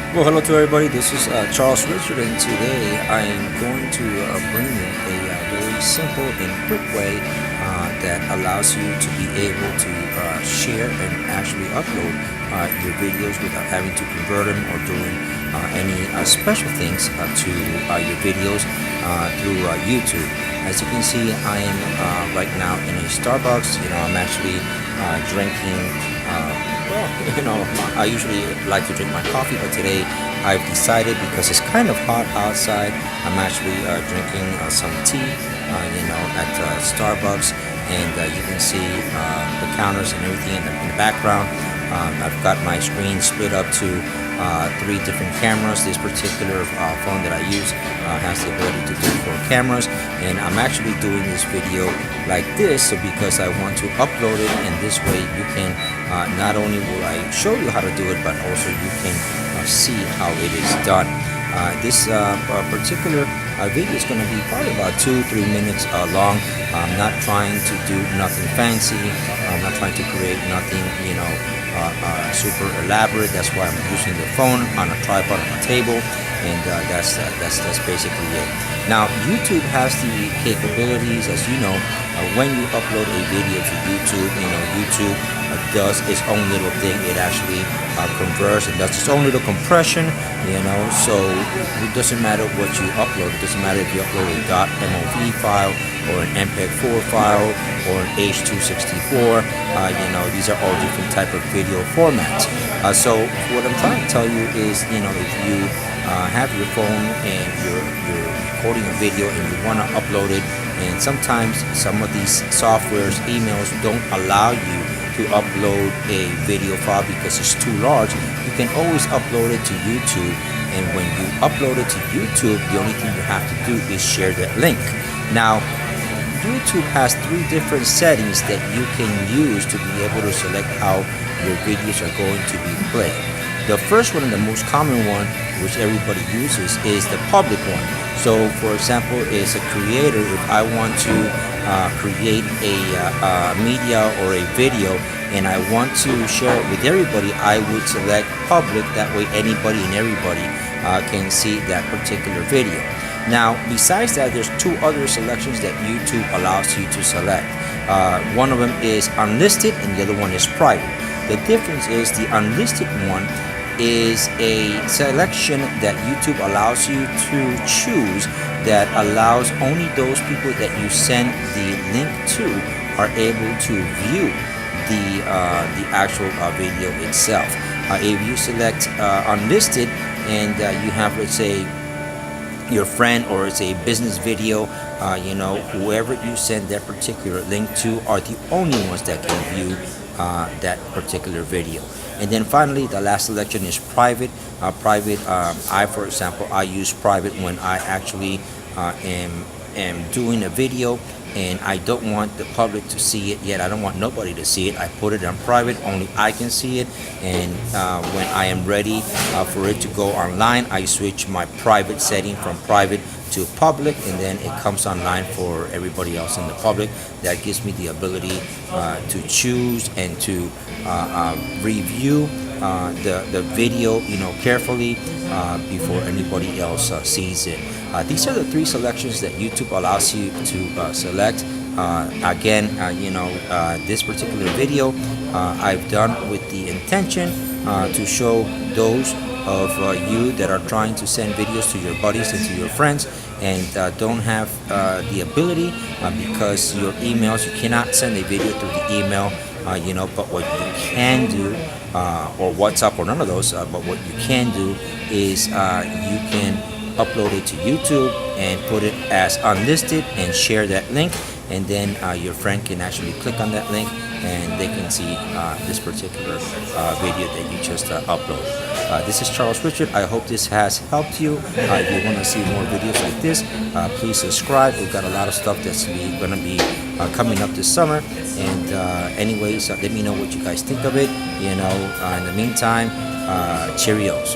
Well, hello to everybody. This is Charles Richard, and today I am going to bring you a very simple and quick way that allows you to be able to share and actually upload your videos without having to convert them or doing any special things to your videos through YouTube. As you can see, I am right now in a Starbucks. I'm actually drinking. Well, I usually like to drink my coffee, but today I've decided, because it's kind of hot outside, I'm actually drinking some tea, at Starbucks. And you can see the counters and everything in the background. I've got my screen split up to three different cameras. This particular phone that I use has the ability to do 4 cameras, and I'm actually doing this video like this because I want to upload it, and this way you can not only will I show you how to do it, but also you can see how it is done. This particular video is going to be probably about 2-3 minutes long. I'm not trying to do nothing fancy. I'm not trying to create nothing, super elaborate. That's why I'm using the phone on a tripod on a table, and that's basically it. Now, YouTube has the capabilities, as you know, when you upload a video to YouTube. YouTube does its own little thing. It actually converts and does its own little compression. So it doesn't matter what you upload. It doesn't matter if you upload a .mov file or an MPEG-4 file or an H.264. These are all different type of video formats. So what I'm trying to tell you is, if you have your phone and you're recording a video and you want to upload it, and sometimes some of these softwares, emails don't allow you to upload a video file because it's too large, you can always upload it to YouTube. And when you upload it to YouTube, the only thing you have to do is share that link. Now, YouTube has 3 different settings that you can use to be able to select how your videos are going to be played. The first one, and the most common one, which everybody uses, is the public one. So, for example, as a creator, if I want to create a media or a video and I want to share it with everybody, I would select public. That way anybody and everybody can see that particular video. Now, besides that, there's 2 other selections that YouTube allows you to select. One of them is unlisted and the other one is private. The difference is the unlisted one is a selection that YouTube allows you to choose, that allows only those people that you send the link to are able to view the actual video itself. If you select unlisted and you have, let's say, your friend, or it's a business video, whoever you send that particular link to are the only ones that can view that particular video. And then finally, the last selection is private. For example, I use private when I actually am doing a video and I don't want the public to see it yet. I don't want nobody to see it. I put it on private, only I can see it. And when I am ready for it to go online, I switch my private setting from private to public, and then it comes online for everybody else in the public. That gives me the ability to choose and to review the video, carefully before anybody else sees it. These are the 3 selections that YouTube allows you to select. Again, this particular video I've done with the intention to show those of you that are trying to send videos to your buddies and to your friends and don't have the ability because your emails, you cannot send a video through the email, but what you can do, or WhatsApp or none of those, but what you can do is you can upload it to YouTube and put it as unlisted and share that link, and then your friend can actually click on that link and they can see this particular video that you just uploaded. This is Charles Richard. I hope this has helped you. If you want to see more videos like this, please subscribe. We've got a lot of stuff that's going to be coming up this summer. And anyways, let me know what you guys think of it. In the meantime, cheerios.